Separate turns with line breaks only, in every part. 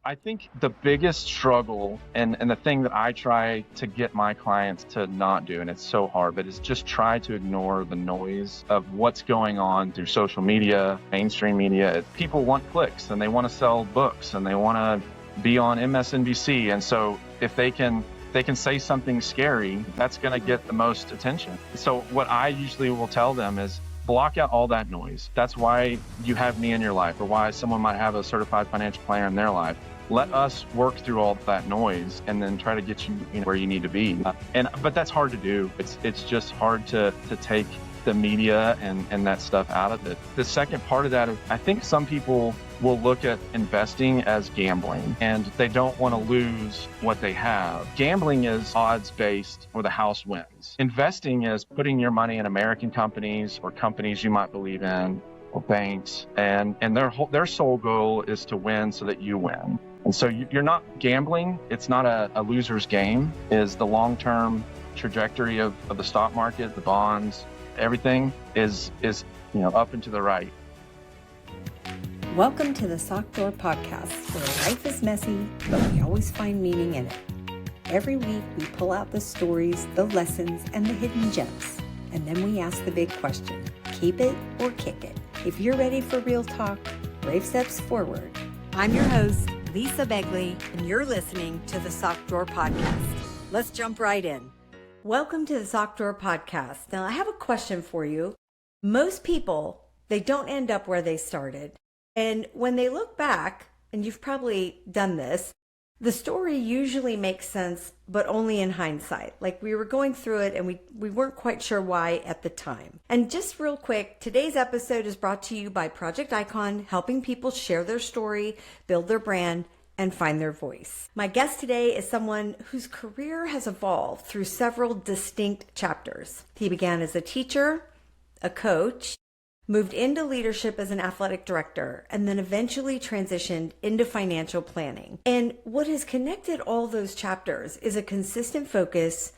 I think the biggest struggle and the thing that I try to get my clients to not do, and it's so hard, but is just try to ignore the noise of what's going on through social media, mainstream media. People want clicks and they want to sell books and they want to be on MSNBC. And so if they can say something scary, that's going to get the most attention. So what I usually will tell them is, block out all that noise. That's why you have me in your life, or why someone might have a certified financial planner in their life. Let us work through all that noise and then try to get you, where you need to be. But that's hard to do. It's just hard to take the media and that stuff out of it. The second part of that is, I think some people will look at investing as gambling and they don't want to lose what they have. Gambling is odds-based, where the house wins. Investing is putting your money in American companies or companies you might believe in, or banks, and their sole goal is to win so that you win. And so you're not gambling. It's not a loser's game. Is the long-term trajectory of the stock market, the bonds, everything is up and to the right.
Welcome to the Sock Drawer Podcast, where life is messy, but we always find meaning in it. Every week, we pull out the stories, the lessons, and the hidden gems. And then we ask the big question, keep it or kick it? If you're ready for real talk, brave steps forward. I'm your host, Lisa Begley, and you're listening to the Sock Drawer Podcast. Let's jump right in. Welcome to the Sock Drawer Podcast. Now, I have a question for you. Most people, they don't end up where they started. And when they look back, and you've probably done this, the story usually makes sense, but only in hindsight. Like, we were going through it and we weren't quite sure why at the time. And just real quick, today's episode is brought to you by Project Icon, helping people share their story, build their brand, and find their voice. My guest today is someone whose career has evolved through several distinct chapters. He began as a teacher, a coach, moved into leadership as an athletic director, and then eventually transitioned into financial planning. And what has connected all those chapters is a consistent focus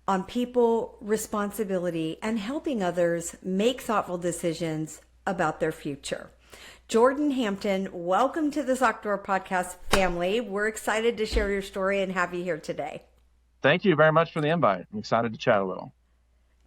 on people, responsibility, and helping others make thoughtful decisions about their future. Jordan Hampton, welcome to the Sock Drawer Podcast family. We're excited to share your story and have you here today.
Thank you very much for the invite. I'm excited to chat a little.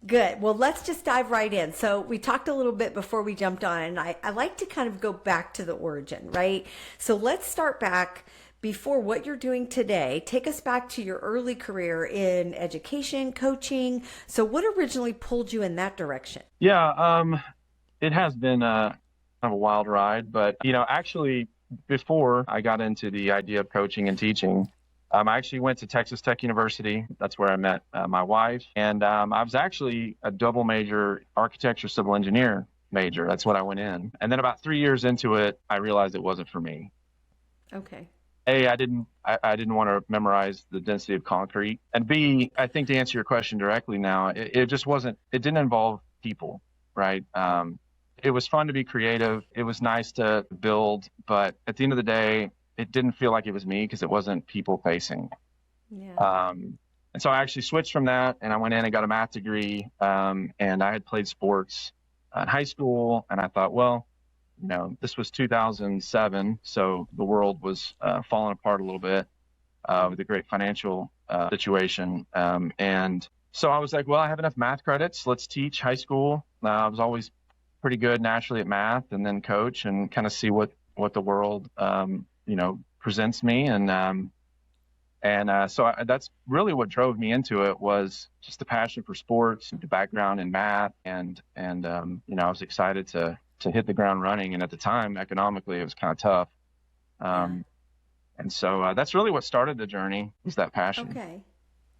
Good. Well, let's just dive right in. So we talked a little bit before we jumped on, and I like to kind of go back to the origin, right? So let's start back before what you're doing today. Take us back to your early career in education, coaching. So what originally pulled you in that direction?
Yeah, it has been kind of a wild ride, but actually before I got into the idea of coaching and teaching, I actually went to Texas Tech University. That's where I met my wife. And I was actually a double major architecture civil engineer major. That's what I went in. And then about 3 years into it, I realized it wasn't for me.
Okay.
A, I didn't want to memorize the density of concrete. And B, I think to answer your question directly now, it just wasn't, it didn't involve people, right? It was fun to be creative. It was nice to build. But at the end of the day, it didn't feel like it was me because it wasn't people facing.
Yeah.
And so I actually switched from that and I went in and got a math degree. And I had played sports in high school. And I thought, well, this was 2007. So the world was falling apart a little bit with the great financial situation. And so I was like, well, I have enough math credits. Let's teach high school. I was always pretty good naturally at math, and then coach and kind of see what the world presents me. So that's really what drove me into it, was just the passion for sports, the background in math. And I was excited to hit the ground running. And at the time, economically, it was kind of tough. And so that's really what started the journey, was that passion.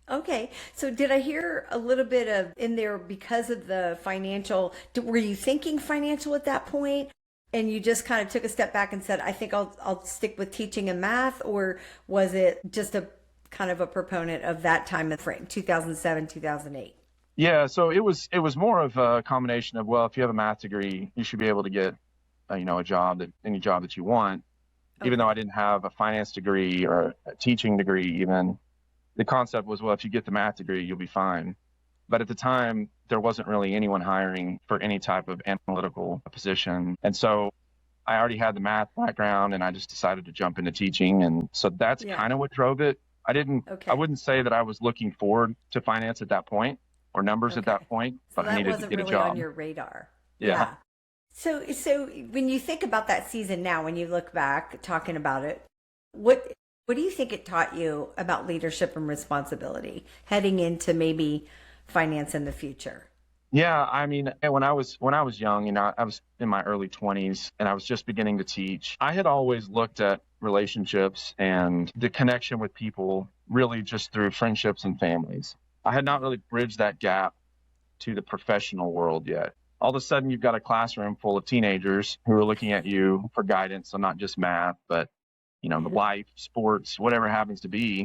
Okay. So did I hear a little bit of in there because of the financial, were you thinking financial at that point? And you just kind of took a step back and said, I think I'll stick with teaching and math? Or was it just a kind of a proponent of that time of frame, 2007, 2008?
Yeah, so it was more of a combination of, well, if you have a math degree, you should be able to get, a job, any job that you want. Okay. Even though I didn't have a finance degree or a teaching degree even, the concept was, well, if you get the math degree, you'll be fine. But at the time, there wasn't really anyone hiring for any type of analytical position. And so I already had the math background and I just decided to jump into teaching. And so that's
Yeah.
kind of what drove it. I
Okay.
wouldn't say that I was looking forward to finance at that point or numbers at
Okay.
that point,
So
but I
that
needed to
wasn't
get a
really on
job.
your radar.
Yeah.
Yeah. So when you think about that season now, when you look back talking about it, what what do you think it taught you about leadership and responsibility heading into maybe finance in the future?
Yeah, I mean, when I was young, I was in my early 20s and I was just beginning to teach. I had always looked at relationships and the connection with people really just through friendships and families. I had not really bridged that gap to the professional world yet. All of a sudden, you've got a classroom full of teenagers who are looking at you for guidance on not just math, but life, sports, whatever it happens to be.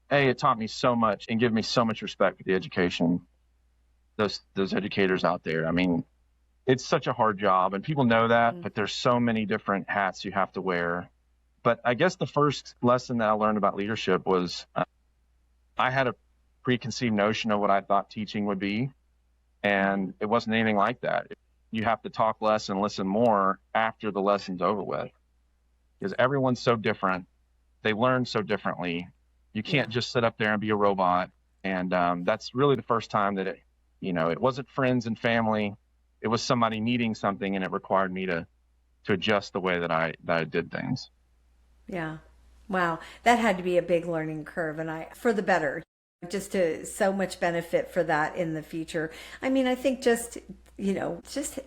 It taught me so much and gave me so much respect for the education, those educators out there. I mean, it's such a hard job, and people know that,
Mm.
but there's so many different hats you have to wear. But I guess the first lesson that I learned about leadership was I had a preconceived notion of what I thought teaching would be, and it wasn't anything like that. You have to talk less and listen more after the lesson's over with, because everyone's so different. They learn so differently. You can't
Yeah.
just sit up there and be a robot. And that's really the first time that it wasn't friends and family. It was somebody needing something, and it required me to adjust the way that I did things.
Yeah. Wow. That had to be a big learning curve and for the better. Just to so much benefit for that in the future. I mean, I think just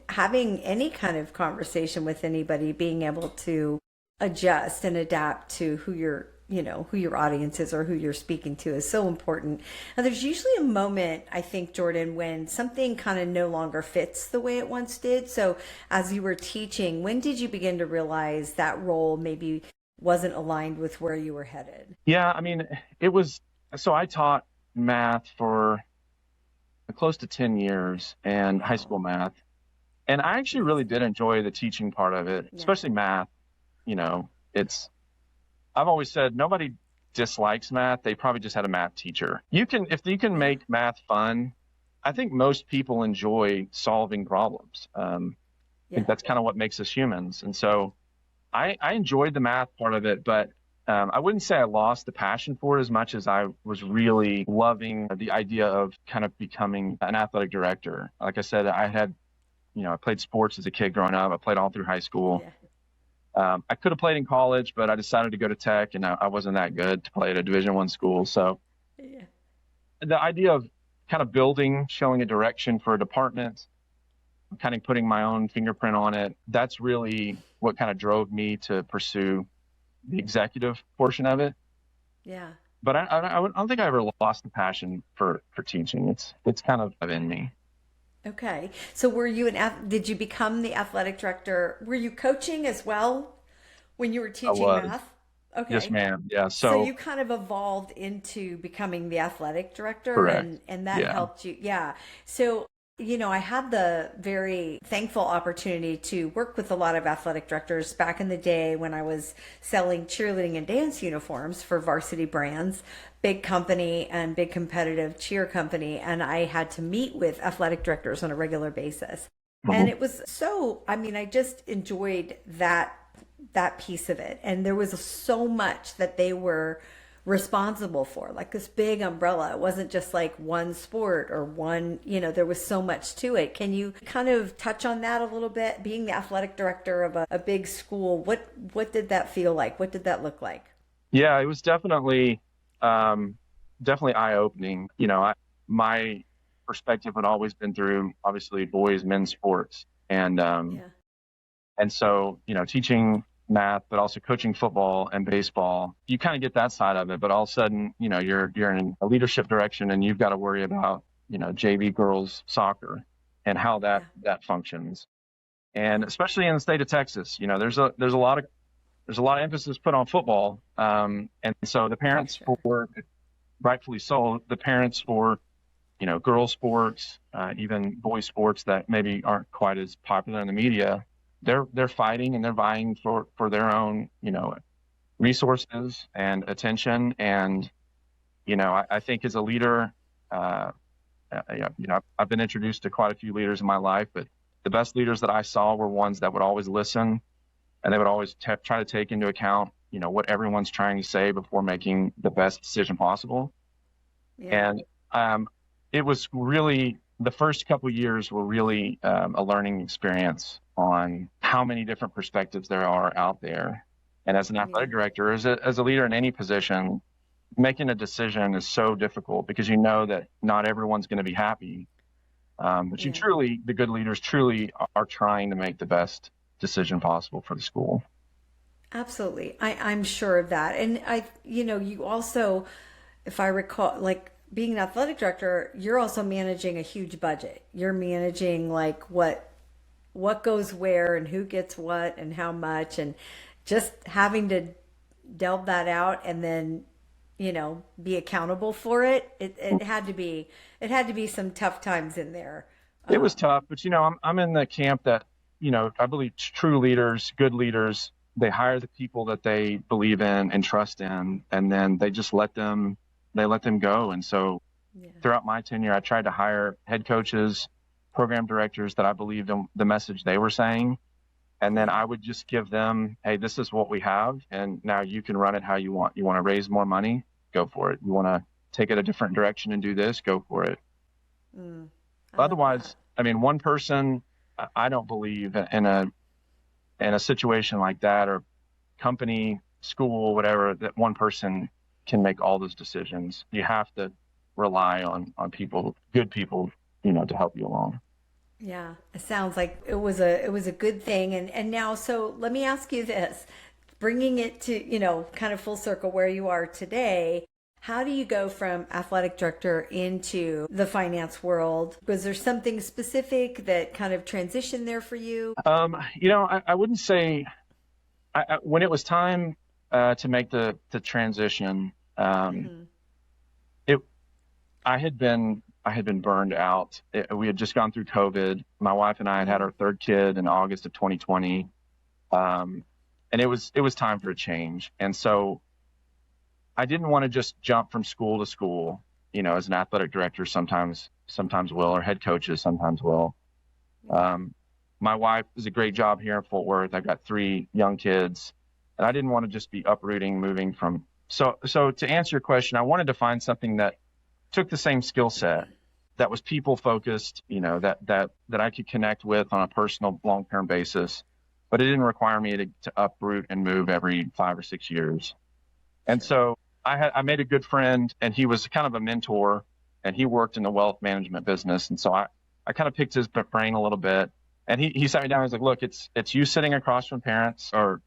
having any kind of conversation with anybody, being able to adjust and adapt to who your audience is or who you're speaking to is so important. Now, there's usually a moment, I think, Jordan, when something kind of no longer fits the way it once did. So as you were teaching, when did you begin to realize that role maybe wasn't aligned with where you were headed?
Yeah, I mean, so I taught math for close to 10 years and high
Wow.
school math. And I actually really did enjoy the teaching part of it,
Yeah.
especially math. You know, I've always said nobody dislikes math. They probably just had a math teacher. If you can
Yeah.
make math fun, I think most people enjoy solving problems. I think
Yeah.
that's kind of what makes us humans. And so I enjoyed the math part of it, but I wouldn't say I lost the passion for it as much as I was really loving the idea of kind of becoming an athletic director. Like I said, I played sports as a kid growing up. I played all through high school.
Yeah.
I could have played in college, but I decided to go to Tech, and I wasn't that good to play at a Division I school. So
Yeah.
the idea of kind of building, showing a direction for a department, kind of putting my own fingerprint on it, that's really what kind of drove me to pursue the executive portion of it.
Yeah.
But I don't think I ever lost the passion for teaching. It's kind of in me.
Okay. So did you become the athletic director? Were you coaching as well when you were
I
teaching
was.
math?
Yes,
Okay.
ma'am. Yeah.
So
So
you kind of evolved into becoming the athletic director
correct.
and that
Yeah.
helped you. Yeah. So, I had the very thankful opportunity to work with a lot of athletic directors back in the day when I was selling cheerleading and dance uniforms for Varsity Brands, big company and big competitive cheer company. And I had to meet with athletic directors on a regular basis. And
Mhm.
it was I just enjoyed that piece of it. And there was so much that they were responsible for, like this big umbrella. It wasn't just like one sport or there was so much to it. Can you kind of touch on that a little bit? Being the athletic director of a big school, what did that feel like? What did that look like?
Yeah, it was um, definitely eye-opening. My perspective had always been through obviously boys, men's sports, and
Yeah.
so teaching math, but also coaching football and baseball. You kind of get that side of it, but all of a sudden, you're in a leadership direction, and you've got to worry about JV girls soccer and how
Yeah.
that functions. And especially in the state of Texas, there's a lot of emphasis put on football, and so the
For
parents
sure.
for rightfully so, the parents for girls sports, even boys sports that maybe aren't quite as popular in the media, they're fighting and they're vying for their own resources and attention. And I think as a leader, uh, I've been introduced to quite a few leaders in my life, but the best leaders that I saw were ones that would always listen, and they would always try to take into account, what everyone's trying to say before making the best decision possible.
Yeah.
And it was really, the first couple years were really a learning experience on how many different perspectives there are out there. And as an athletic director, as a leader in any position, making a decision is so difficult because you know that not everyone's going to be happy. But the good leaders truly are trying to make the best decision possible for the school.
Absolutely. I'm sure of that. And you also, if I recall, like being an athletic director, you're also managing a huge budget. You're managing like what goes where and who gets what and how much, and just having to delve that out and then, be accountable for it. It had to be some tough times in there.
It was tough, but I'm in the camp that, I believe true leaders, good leaders, they hire the people that they believe in and trust in, and then they just let them go. And so throughout my tenure, I tried to hire head coaches, program directors that I believed in the message they were saying. And then I would just give them, hey, this is what we have, and now you can run it how you want. You want to raise more money? Go for it. You want to take it a different direction and do this? Go for it. Otherwise, one person, I don't believe in a situation like that, or company, school, whatever, that one person can make all those decisions. You have to rely on people, good people, to help you along.
Yeah, it sounds like it was a good thing. And now, so let me ask you this, bringing it to, kind of full circle where you are today. How do you go from athletic director into the finance world? Was there something specific that kind of transitioned there for you?
I wouldn't say when it was time to make the transition, I had been burned out. We had just gone through COVID. My wife and I had our third kid in August of 2020. And it was time for a change. And so I didn't want to just jump from school to school, as an athletic director, sometimes will, or head coaches sometimes will. My wife does a great job here in Fort Worth. I've got 3 young kids, and I didn't want to just be uprooting, moving from. So to answer your question, I wanted to find something that took the same skill set, that was people focused, that I could connect with on a personal long-term basis, but it didn't require me to uproot and move every 5 or 6 years. And so I made a good friend, and he was kind of a mentor, and he worked in the wealth management business. And so I kind of picked his brain a little bit, and he sat me down. He's like, look, it's you sitting across from parents or,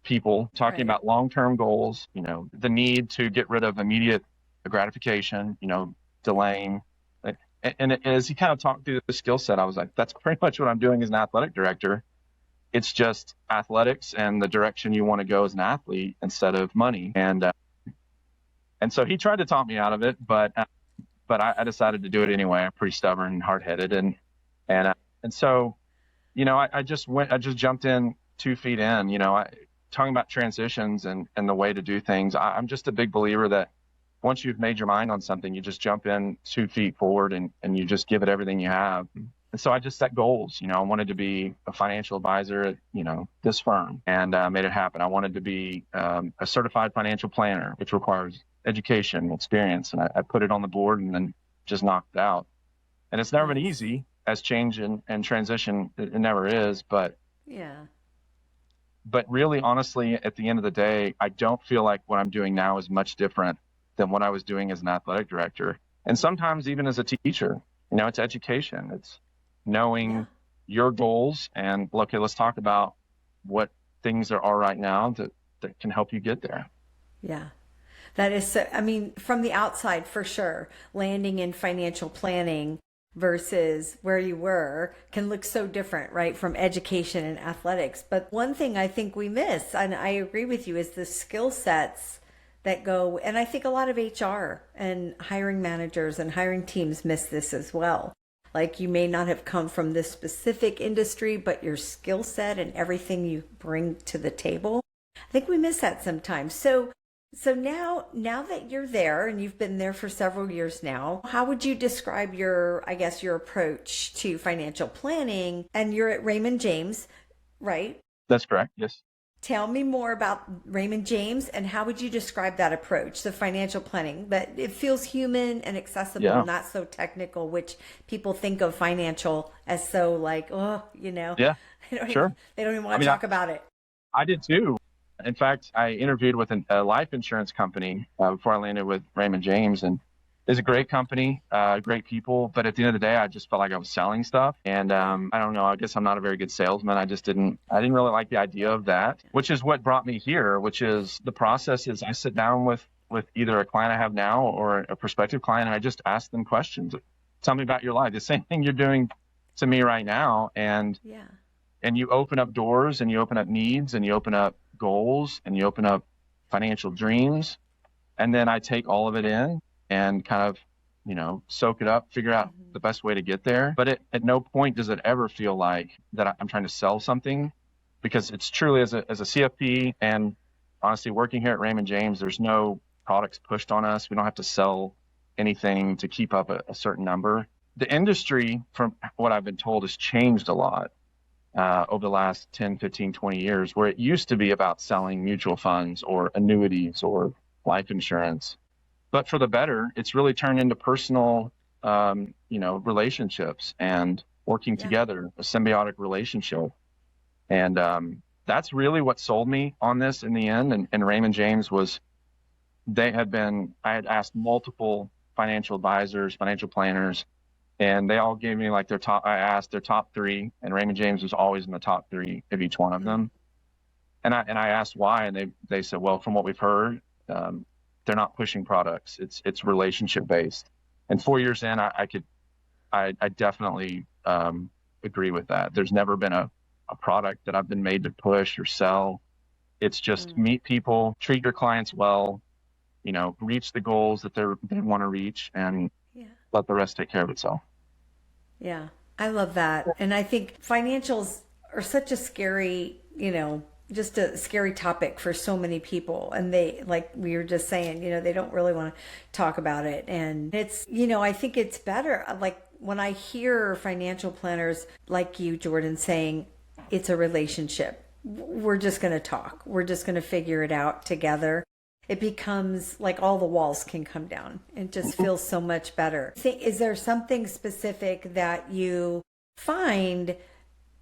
people talking about long-term goals, the need to get rid of immediate gratification, delaying. And as he kind of talked through the skill set, I was like, that's pretty much what I'm doing as an athletic director. It's just athletics and the direction you want to go as an athlete instead of money. And so he tried to talk me out of it, but I decided to do it anyway. I'm pretty stubborn and hard-headed. And so, I just jumped in 2 feet in, talking about transitions and the way to do things. I'm just a big believer that once you've made your mind on something, you just jump in 2 feet forward and you just give it everything you have. And so I just set goals. I wanted to be a financial advisor at, this firm, and made it happen. I wanted to be a certified financial planner, which requires education, experience. And I put it on the board and then just knocked it out. And it's never been easy, as change and transition, it never is. But really, honestly, at the end of the day, I don't feel like what I'm doing now is much different than what I was doing as an athletic director. And sometimes even as a teacher, it's education. It's knowing your goals and, okay, let's talk about what things there are right now that can help you get there.
Yeah. That is so, from the outside, for sure, landing in financial planning versus where you were can look so different, right? From education and athletics. But one thing I think we miss, and I agree with you, is the skill sets that go, and I think a lot of HR and hiring managers and hiring teams miss this as well. Like, you may not have come from this specific industry, but your skill set and everything you bring to the table, I think we miss that sometimes. So now that you're there and you've been there for several years now, how would you describe your approach to financial planning? And you're at Raymond James, right?
That's correct. Yes.
Tell me more about Raymond James and how would you describe that approach, the financial planning, that it feels human and accessible,
Yeah.
not so technical, which people think of financial as so like, oh,
Yeah. Sure.
they don't even
I
want to
mean,
talk about it.
I did too. In fact, I interviewed with a life insurance company before I landed with Raymond James, and it's a great company, great people. But at the end of the day, I just felt like I was selling stuff, and I don't know. I guess I'm not a very good salesman. I didn't really like the idea of that, which is what brought me here. Which is the process is I sit down with either a client I have now or a prospective client, and I just ask them questions. Tell me about your life. The same thing you're doing to me right now,
Yeah.
and you open up doors and you open up needs and you open up goals and you open up financial dreams. And then I take all of it in and kind of, soak it up, figure out the best way to get there. But at no point does it ever feel like that I'm trying to sell something, because it's truly as a CFP, and honestly, working here at Raymond James, there's no products pushed on us. We don't have to sell anything to keep up a certain number. The industry, from what I've been told, has changed a lot over the last 10, 15, 20 years, where it used to be about selling mutual funds or annuities or life insurance. But for the better, it's really turned into personal, relationships and working together, a symbiotic relationship. And that's really what sold me on this in the end. And Raymond James I had asked multiple financial advisors, financial planners, and they all gave me like I asked their top three, and Raymond James was always in the top three of each one of them. And I asked why, and they said, well, from what we've heard, they're not pushing products. It's relationship based. And 4 years in, I definitely agree with that. There's never been a product that I've been made to push or sell. It's just meet people, treat your clients well, reach the goals that they want to reach, and let the rest take care of itself.
Yeah, I love that. And I think financials are such a scary, just a scary topic for so many people. And they, like we were just saying, they don't really want to talk about it. And it's, I think it's better. Like when I hear financial planners like you, Jordan, saying it's a relationship, we're just going to talk. We're just going to figure it out together. It becomes like all the walls can come down. It just feels so much better. Is there something specific that you find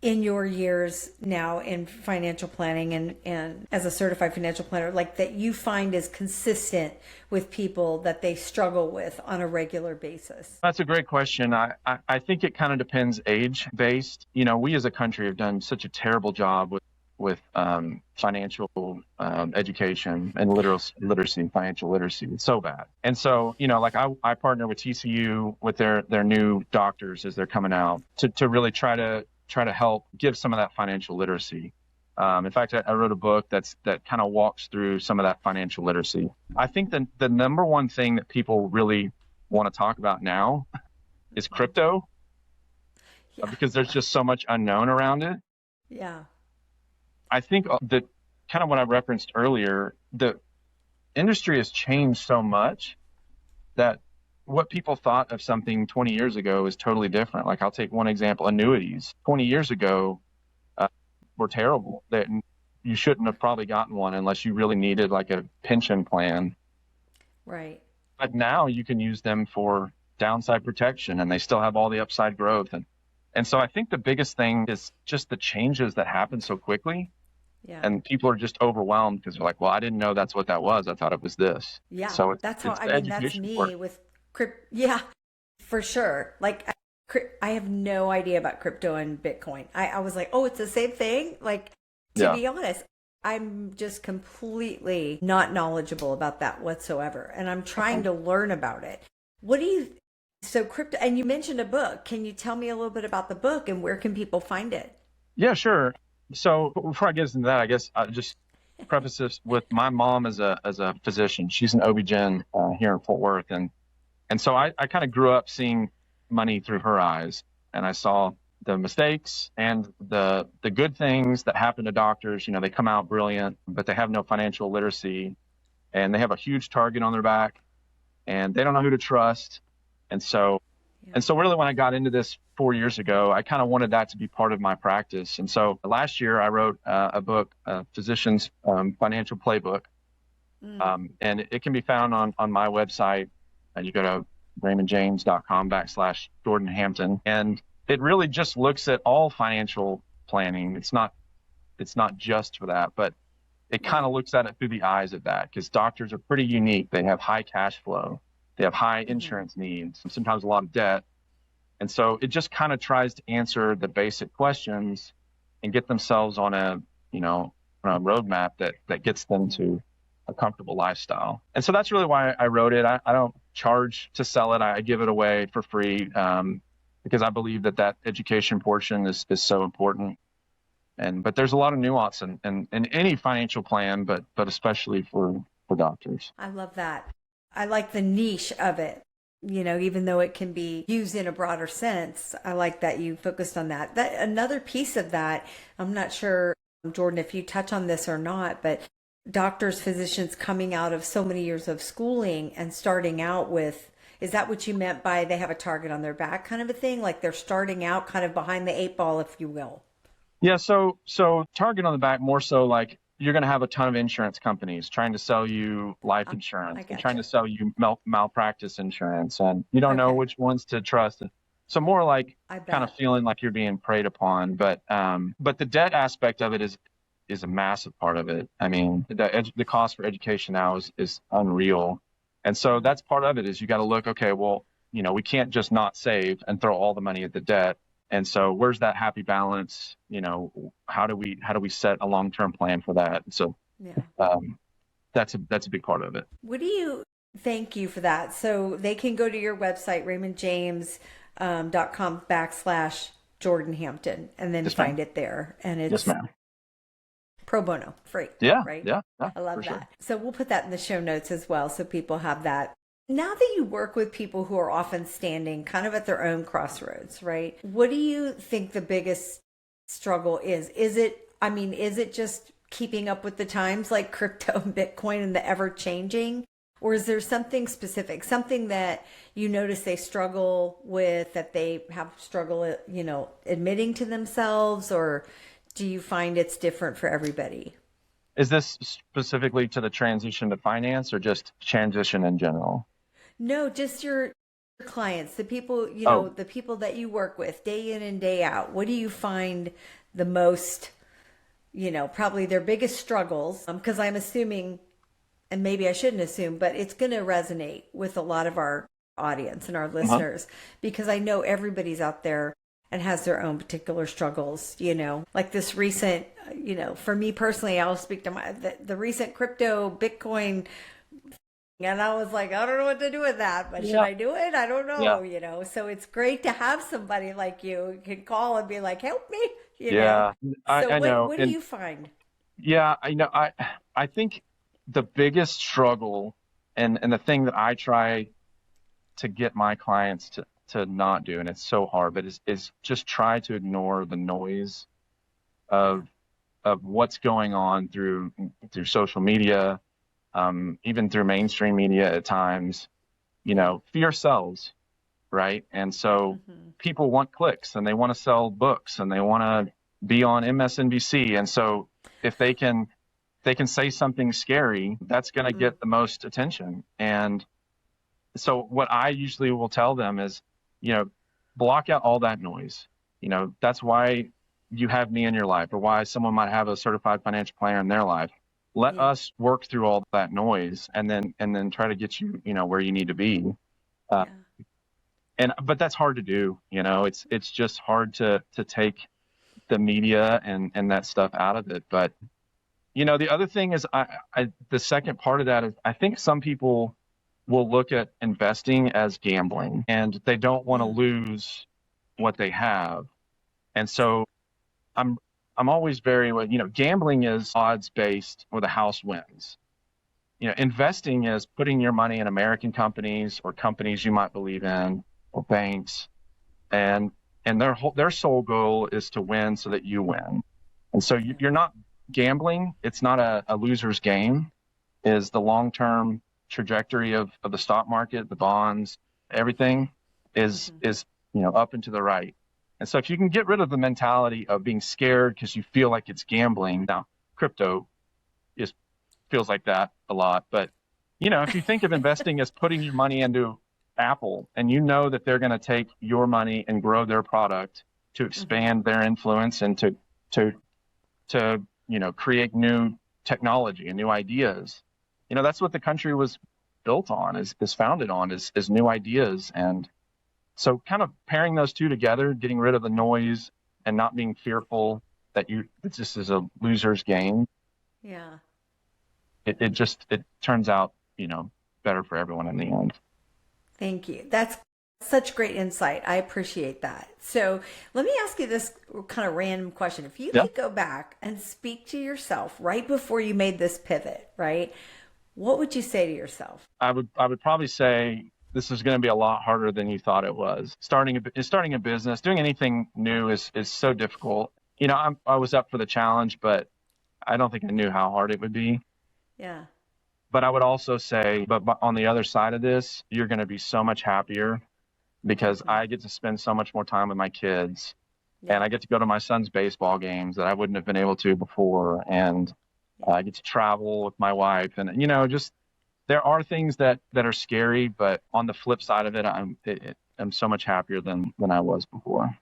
in your years now in financial planning and as a certified financial planner, like that you find is consistent with people that they struggle with on a regular basis?
That's a great question. I think it kind of depends age based. We as a country have done such a terrible job with financial education and literacy, financial literacy. It's so bad. And so, like I partner with TCU with their new doctors as they're coming out to really try to help give some of that financial literacy. In fact, I wrote a book that kind of walks through some of that financial literacy. I think the number one thing that people really want to talk about now is crypto, because there's just so much unknown around it.
Yeah.
I think that kind of what I referenced earlier, the industry has changed so much that what people thought of something 20 years ago is totally different. Like I'll take one example, annuities. 20 years ago were terrible. That you shouldn't have probably gotten one unless you really needed like a pension plan.
Right.
But now you can use them for downside protection, and they still have all the upside growth. And so I think the biggest thing is just the changes that happen so quickly.
Yeah.
And people are just overwhelmed because they're like, well, I didn't know that's what that was. I thought it was this.
Yeah.
So
that's
that's
me
part.
with crypto. Yeah, for sure. Like I have no idea about crypto and Bitcoin. I was like, oh, it's the same thing. Like, to be honest, I'm just completely not knowledgeable about that whatsoever. And I'm trying to learn about it. So crypto, and you mentioned a book. Can you tell me a little bit about the book and where can people find it?
Yeah, sure. So before I get into that, I guess I'll just preface this with my mom as a physician. She's an OB-GYN here in Fort Worth. And so I kind of grew up seeing money through her eyes. And I saw the mistakes and the good things that happen to doctors. They come out brilliant, but they have no financial literacy, and they have a huge target on their back, and they don't know who to trust. And so
Yeah.
And so really when I got into this 4 years ago, I kind of wanted that to be part of my practice. And so last year I wrote a book, Physician's Financial Playbook. And it can be found on my website. You go to raymondjames.com/Jordan Hampton. And it really just looks at all financial planning. It's not just for that, but it kind of looks at it through the eyes of that, because doctors are pretty unique. They have high cash flow. They have high insurance needs, sometimes a lot of debt. And so it just kind of tries to answer the basic questions and get themselves on a roadmap that gets them to a comfortable lifestyle. And so that's really why I wrote it. I don't charge to sell it. I give it away for free because I believe that education portion is so important. But there's a lot of nuance in any financial plan, but especially for doctors.
I love that. I like the niche of it. Even though it can be used in a broader sense, I like that you focused on that. Another piece of that, I'm not sure, Jordan, if you touch on this or not, but doctors, physicians coming out of so many years of schooling and starting out with, is that what you meant by they have a target on their back kind of a thing? Like they're starting out kind of behind the eight ball, if you will.
Yeah. So target on the back, more so like you're going to have a ton of insurance companies trying to sell you life insurance and trying to sell you malpractice insurance, and you don't know which ones to trust. So more like kind of feeling like you're being preyed upon. But the debt aspect of it is a massive part of it. I mean, the cost for education now is unreal. And so that's part of it, is you got to look, okay, well, we can't just not save and throw all the money at the debt. And so where's that happy balance? How do we set a long-term plan for that? So that's a big part of it.
Thank you for that. So they can go to your website, raymondjames.com/Jordan Hampton, and then find it there. And it's pro bono, free.
Yeah.
Right?
Yeah.
I love that.
Sure.
So we'll put that in the show notes as well, so people have that. Now that you work with people who are often standing kind of at their own crossroads, right? What do you think the biggest struggle is? Is it just keeping up with the times, like crypto and Bitcoin and the ever changing? Or is there something specific, something that you notice they struggle with, that they have struggle, admitting to themselves? Or do you find it's different for everybody?
Is this specifically to the transition to finance, or just transition in general?
No, just your clients, the people, the people that you work with day in and day out. What do you find the most, probably their biggest struggles? Because I'm assuming, and maybe I shouldn't assume, but it's going to resonate with a lot of our audience and our listeners, because I know everybody's out there and has their own particular struggles, like this recent, for me personally, I'll speak to the recent crypto Bitcoin. And I was like, I don't know what to do with that, but should I do it? I don't know, So it's great to have somebody like you can call and be like, help me, know.
I know.
What do you find?
Yeah, I think the biggest struggle and the thing that I try to get my clients to not do, and it's so hard, but is just try to ignore the noise of what's going on through social media, even through mainstream media at times, fear sells, right? And so people want clicks, and they want to sell books, and they want to be on MSNBC. And so if they can say something scary, that's going to get the most attention. And so what I usually will tell them is, block out all that noise. That's why you have me in your life, or why someone might have a certified financial planner in their life. Let us work through all that noise, and then try to get you, where you need to be. But that's hard to do. It's just hard to take the media and that stuff out of it. But, the other thing is, the second part of that is, I think some people will look at investing as gambling, and they don't want to lose what they have. And so I'm always very, gambling is odds based, or the house wins. Investing is putting your money in American companies, or companies you might believe in, or banks, and their sole goal is to win so that you win. And so you're not gambling. It's not a loser's game. Is the long-term trajectory of the stock market, the bonds, everything. is up and to the right. And so if you can get rid of the mentality of being scared because you feel like it's gambling. Now, crypto feels like that a lot, but if you think of investing as putting your money into Apple, and that they're going to take your money and grow their product to expand their influence and to create new technology and new ideas. That's what the country was built on, is founded on, is new ideas. And so kind of pairing those two together, getting rid of the noise and not being fearful that this is a loser's game.
Yeah.
It turns out, better for everyone in the end.
Thank you. That's such great insight. I appreciate that. So let me ask you this kind of random question. If you could go back and speak to yourself right before you made this pivot, right? What would you say to yourself?
I would probably say this is going to be a lot harder than you thought it was. Starting a business, doing anything new is so difficult. I was up for the challenge, but I don't think I knew how hard it would be.
Yeah.
But I would also say, but on the other side of this, you're going to be so much happier because I get to spend so much more time with my kids, and I get to go to my son's baseball games that I wouldn't have been able to before. And I get to travel with my wife, and, just there are things that are scary, but on the flip side of it, I'm so much happier than I was before.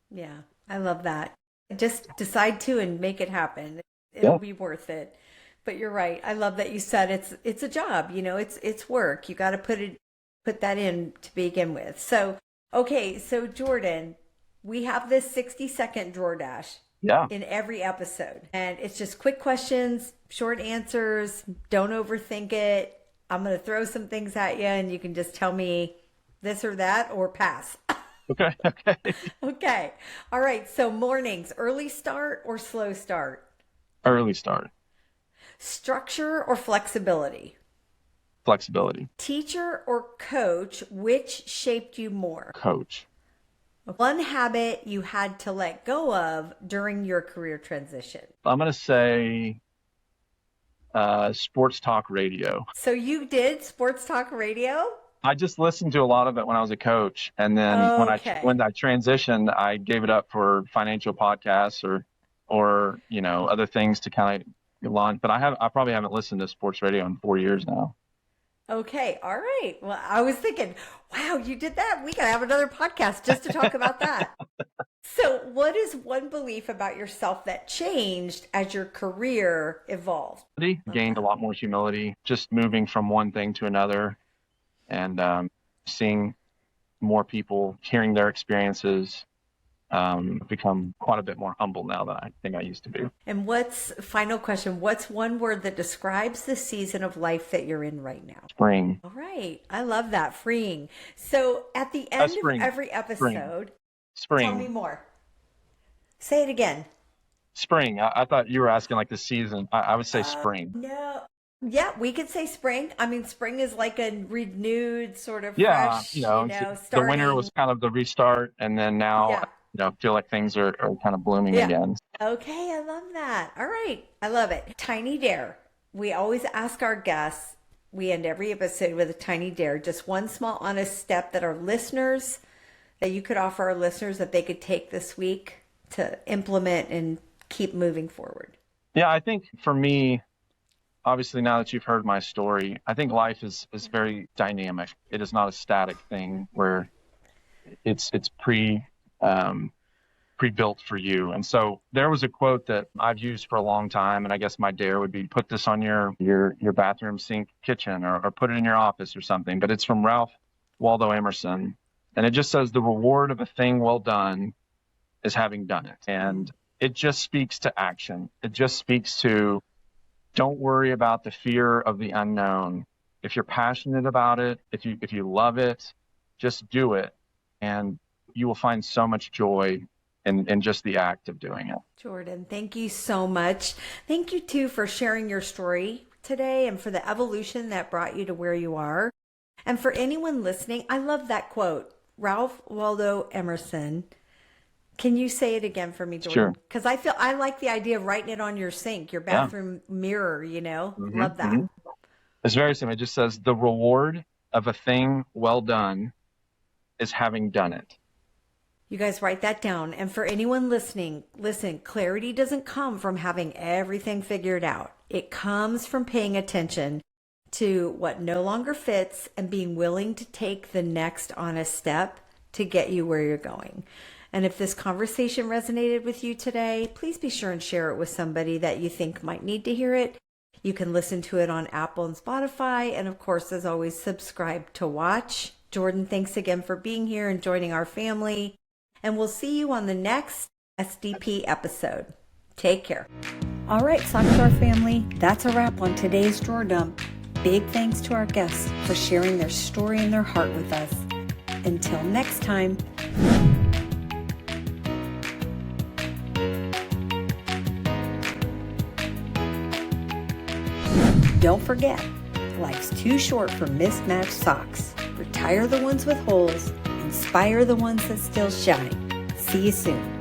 Yeah. I love that. Just decide to and make it happen. It'll be worth it. But you're right. I love that you said it's a job, it's work. You got to put that in to begin with. So, okay. So Jordan, we have this 60-second drawer dash in every episode, and it's just quick questions, short answers. Don't overthink it. I'm going to throw some things at you and you can just tell me this or that or pass.
Okay.
Okay. All right. So mornings, early start or slow start?
Early start.
Structure or flexibility?
Flexibility.
Teacher or coach, which shaped you more?
Coach.
One habit you had to let go of during your career transition?
I'm going to say sports talk radio.
So you did sports talk radio?
I just listened to a lot of it when I was a coach. And then when I transitioned, I gave it up for financial podcasts or other things to kind of launch. But I probably haven't listened to sports radio in 4 years now.
Okay. All right. Well, I was thinking, wow, you did that. We got to have another podcast just to talk about that. So what is one belief about yourself that changed as your career evolved?
Gained a lot more humility, just moving from one thing to another and seeing more people, hearing their experiences. Become quite a bit more humble now than I think I used to be.
And final question, what's one word that describes the season of life that you're in right now?
Spring.
All right. I love that. Freeing. So at the end of every episode,
Spring.
Tell me more. Say it again.
Spring. I thought you were asking like the season. I would say spring.
No. Yeah, we could say spring. I mean, spring is like a renewed sort of fresh,
the
starting.
winter was kind of the restart, and then now feel like things are kind of blooming again.
Okay, I love that. All right, I love it. Tiny dare. We always ask our guests, we end every episode with a tiny dare, just one small honest step that you could offer our listeners that they could take this week to implement and keep moving forward. Yeah,
I think for me, obviously now that you've heard my story, I think life is very dynamic. It is not a static thing where it's pre-built for you. And so there was a quote that I've used for a long time, and I guess my dare would be put this on your bathroom sink kitchen or put it in your office or something. But it's from Ralph Waldo Emerson. And it just says, the reward of a thing well done is having done it. And it just speaks to action. It just speaks to, don't worry about the fear of the unknown. If you're passionate about it, if you love it, just do it. And you will find so much joy in just the act of doing it. Jordan, thank you so much. Thank you too for sharing your story today and for the evolution that brought you to where you are. And for anyone listening, I love that quote, Ralph Waldo Emerson. Can you say it again for me, Jordan? Sure. Because I like the idea of writing it on your sink, your bathroom mirror, Mm-hmm, love that. Mm-hmm. It's very simple. It just says, the reward of a thing well done is having done it.
You guys write that down. And for anyone listening, listen, clarity doesn't come from having everything figured out. It comes from paying attention to what no longer fits and being willing to take the next honest step to get you where you're going. And if this conversation resonated with you today, please be sure and share it with somebody that you think might need to hear it. You can listen to it on Apple and Spotify. And of course, as always, subscribe to watch. Jordan, thanks again for being here and joining our family. And we'll see you on the next SDP episode. Take care. All right, Sock Jar family, that's a wrap on today's Drawer Dump. Big thanks to our guests for sharing their story and their heart with us. Until next time. Don't forget, life's too short for mismatched socks. Retire the ones with holes, inspire the ones that still shine. See you soon.